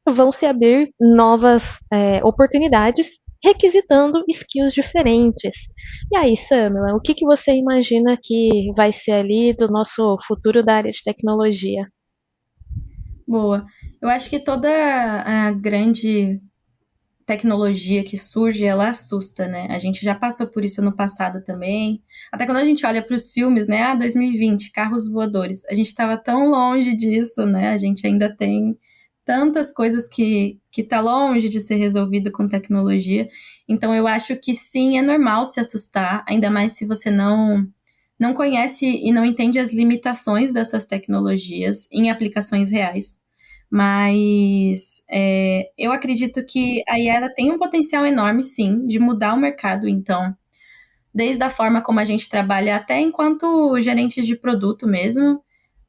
vão se abrir novas oportunidades, requisitando skills diferentes. E aí, Samela, o que você imagina que vai ser ali do nosso futuro da área de tecnologia? Boa. Eu acho que toda a grande tecnologia que surge, ela assusta, né? A gente já passou por isso no passado também. Até quando a gente olha para os filmes, né? 2020, carros voadores. A gente estava tão longe disso, né? A gente ainda tem tantas coisas que tá longe de ser resolvido com tecnologia. Então, eu acho que sim, é normal se assustar, ainda mais se você não conhece e não entende as limitações dessas tecnologias em aplicações reais. Mas eu acredito que a IA ela tem um potencial enorme, sim, de mudar o mercado. Então, desde a forma como a gente trabalha, até enquanto gerentes de produto mesmo,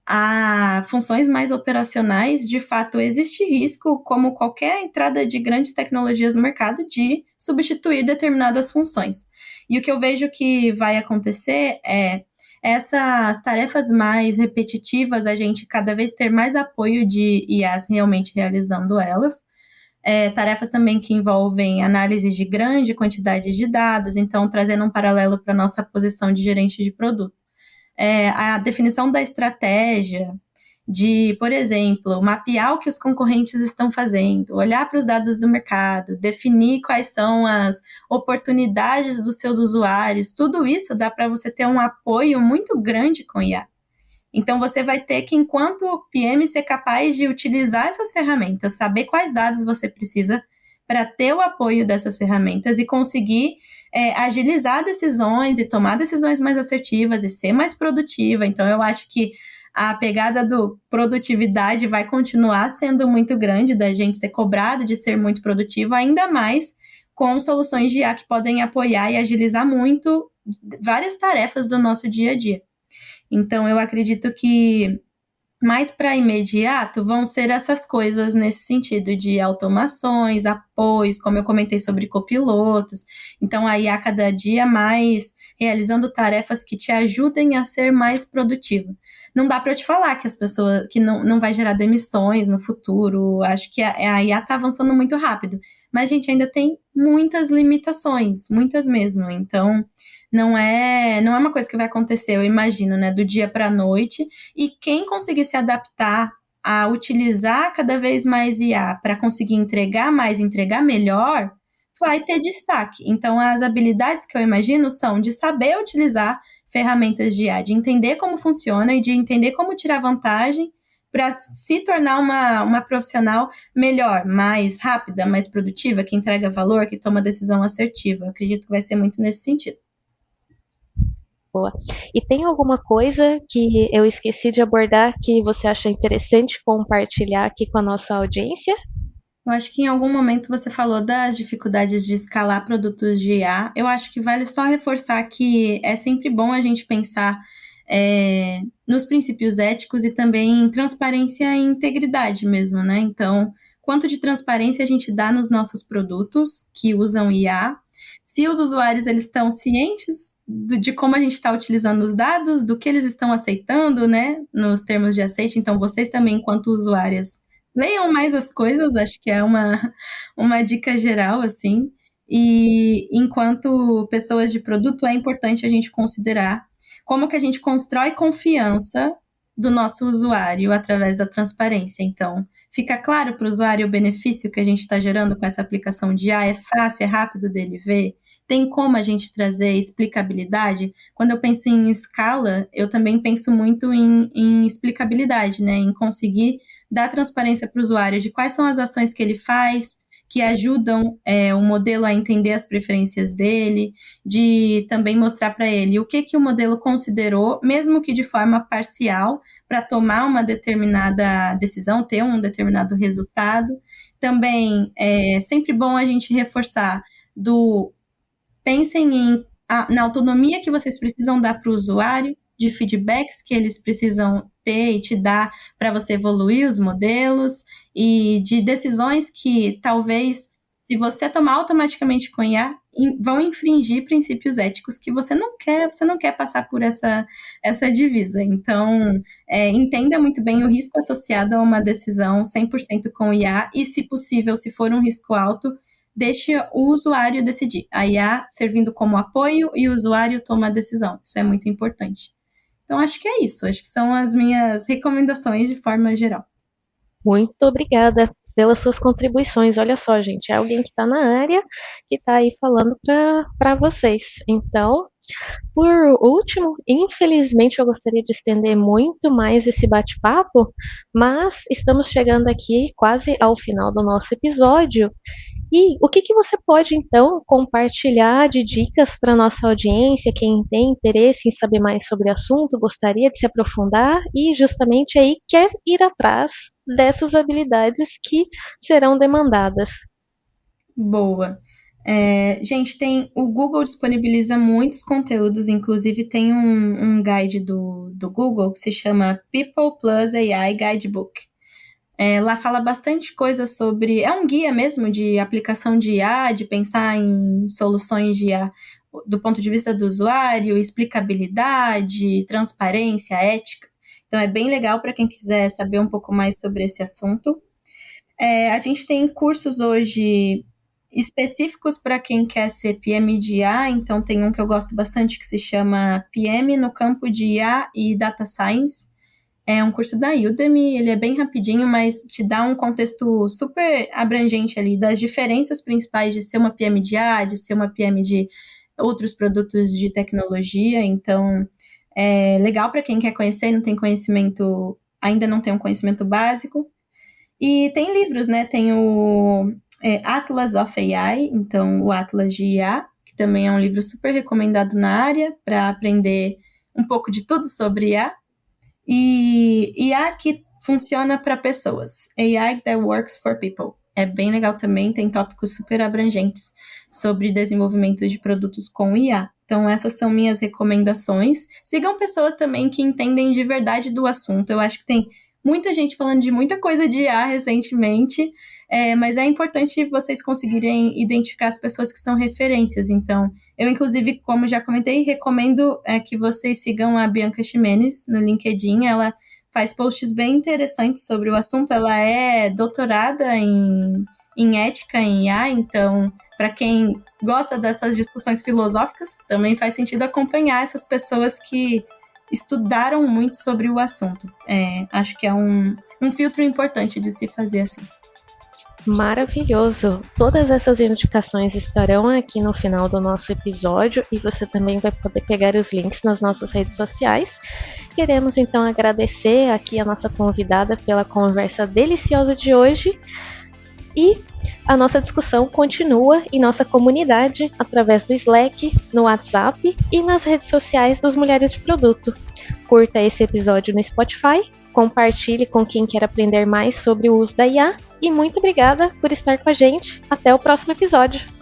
a funções mais operacionais, de fato, existe risco, como qualquer entrada de grandes tecnologias no mercado, de substituir determinadas funções. E o que eu vejo que vai acontecer é essas tarefas mais repetitivas, a gente cada vez ter mais apoio de IAs realmente realizando elas. Tarefas também que envolvem análise de grande quantidade de dados, então trazendo um paralelo para a nossa posição de gerente de produto. A definição da estratégia, de, por exemplo, mapear o que os concorrentes estão fazendo, olhar para os dados do mercado, definir quais são as oportunidades dos seus usuários, tudo isso dá para você ter um apoio muito grande com IA. Então, você vai ter que, enquanto PM, ser capaz de utilizar essas ferramentas, saber quais dados você precisa para ter o apoio dessas ferramentas e conseguir agilizar decisões e tomar decisões mais assertivas e ser mais produtiva. Então, eu acho que a pegada do produtividade vai continuar sendo muito grande, da gente ser cobrado de ser muito produtivo, ainda mais com soluções de IA que podem apoiar e agilizar muito várias tarefas do nosso dia a dia. Então, eu acredito que mais para imediato vão ser essas coisas nesse sentido de automações, apoios, como eu comentei sobre copilotos. Então, aí a cada dia mais realizando tarefas que te ajudem a ser mais produtivo. Não dá para eu te falar que as pessoas que não vai gerar demissões no futuro. Acho que a IA está avançando muito rápido, mas a gente ainda tem muitas limitações, muitas mesmo. Então, não é uma coisa que vai acontecer, eu imagino, né, do dia para a noite. E quem conseguir se adaptar a utilizar cada vez mais IA para conseguir entregar mais, entregar melhor, vai ter destaque. Então, as habilidades que eu imagino são de saber utilizar ferramentas de IA, de entender como funciona e de entender como tirar vantagem para se tornar uma profissional melhor, mais rápida, mais produtiva, que entrega valor, que toma decisão assertiva. Eu acredito que vai ser muito nesse sentido. Boa. E tem alguma coisa que eu esqueci de abordar que você acha interessante compartilhar aqui com a nossa audiência? Eu acho que em algum momento você falou das dificuldades de escalar produtos de IA. Eu acho que vale só reforçar que é sempre bom a gente pensar nos princípios éticos e também em transparência e integridade mesmo, né? Então, quanto de transparência a gente dá nos nossos produtos que usam IA? Se os usuários eles estão cientes de como a gente está utilizando os dados, do que eles estão aceitando, né, nos termos de aceite. Então, vocês também, enquanto usuárias, leiam mais as coisas, acho que é uma dica geral, assim. E enquanto pessoas de produto, é importante a gente considerar como que a gente constrói confiança do nosso usuário através da transparência. Então, fica claro para o usuário o benefício que a gente está gerando com essa aplicação de IA? É fácil, é rápido dele ver? Tem como a gente trazer explicabilidade? Quando eu penso em escala, eu também penso muito em explicabilidade, né? Em conseguir dar transparência para o usuário de quais são as ações que ele faz, que ajudam o modelo a entender as preferências dele, de também mostrar para ele o que o modelo considerou, mesmo que de forma parcial, para tomar uma determinada decisão, ter um determinado resultado. Também é sempre bom a gente reforçar pensem na autonomia que vocês precisam dar para o usuário, de feedbacks que eles precisam ter e te dar para você evoluir os modelos, e de decisões que talvez, se você tomar automaticamente com IA, vão infringir princípios éticos que você não quer passar por essa divisa. Então, entenda muito bem o risco associado a uma decisão 100% com IA e, se possível, se for um risco alto, deixe o usuário decidir. A IA servindo como apoio e o usuário toma a decisão. Isso é muito importante. Então, acho que é isso. Acho que são as minhas recomendações de forma geral. Muito obrigada pelas suas contribuições. Olha só, gente, é alguém que está na área que está aí falando para vocês. Então, por último, infelizmente eu gostaria de estender muito mais esse bate-papo, mas estamos chegando aqui quase ao final do nosso episódio. E o que você pode, então, compartilhar de dicas para nossa audiência, quem tem interesse em saber mais sobre o assunto, gostaria de se aprofundar e justamente aí quer ir atrás dessas habilidades que serão demandadas? Boa. Gente, o Google disponibiliza muitos conteúdos, inclusive tem um guide do Google que se chama People Plus AI Guidebook. Lá fala bastante coisa sobre... É um guia mesmo de aplicação de IA, de pensar em soluções de IA do ponto de vista do usuário, explicabilidade, transparência, ética. Então, é bem legal para quem quiser saber um pouco mais sobre esse assunto. A gente tem cursos hoje específicos para quem quer ser PM de IA, então tem um que eu gosto bastante que se chama PM no campo de IA e Data Science. É um curso da Udemy, ele é bem rapidinho, mas te dá um contexto super abrangente ali das diferenças principais de ser uma PM de IA, de ser uma PM de outros produtos de tecnologia. Então, é legal para quem quer conhecer e não tem conhecimento, ainda não tem um conhecimento básico. E tem livros, né? Tem o Atlas of AI, então o Atlas de IA, que também é um livro super recomendado na área para aprender um pouco de tudo sobre IA. E IA que funciona para pessoas. AI that works for people. É bem legal também, tem tópicos super abrangentes sobre desenvolvimento de produtos com IA. Então, essas são minhas recomendações. Sigam pessoas também que entendem de verdade do assunto. Eu acho que tem muita gente falando de muita coisa de IA recentemente, mas é importante vocês conseguirem identificar as pessoas que são referências. Então, eu, inclusive, como já comentei, recomendo que vocês sigam a Bianca Ximenes no LinkedIn. Ela faz posts bem interessantes sobre o assunto. Ela é doutorada em ética em IA, então, para quem gosta dessas discussões filosóficas, também faz sentido acompanhar essas pessoas que estudaram muito sobre o assunto. Acho que é um filtro importante de se fazer assim. Maravilhoso! Todas essas indicações estarão aqui no final do nosso episódio e você também vai poder pegar os links nas nossas redes sociais. Queremos então agradecer aqui a nossa convidada pela conversa deliciosa de hoje e a nossa discussão continua em nossa comunidade através do Slack, no WhatsApp e nas redes sociais dos Mulheres de Produto. Curta esse episódio no Spotify, compartilhe com quem quer aprender mais sobre o uso da IA e muito obrigada por estar com a gente. Até o próximo episódio!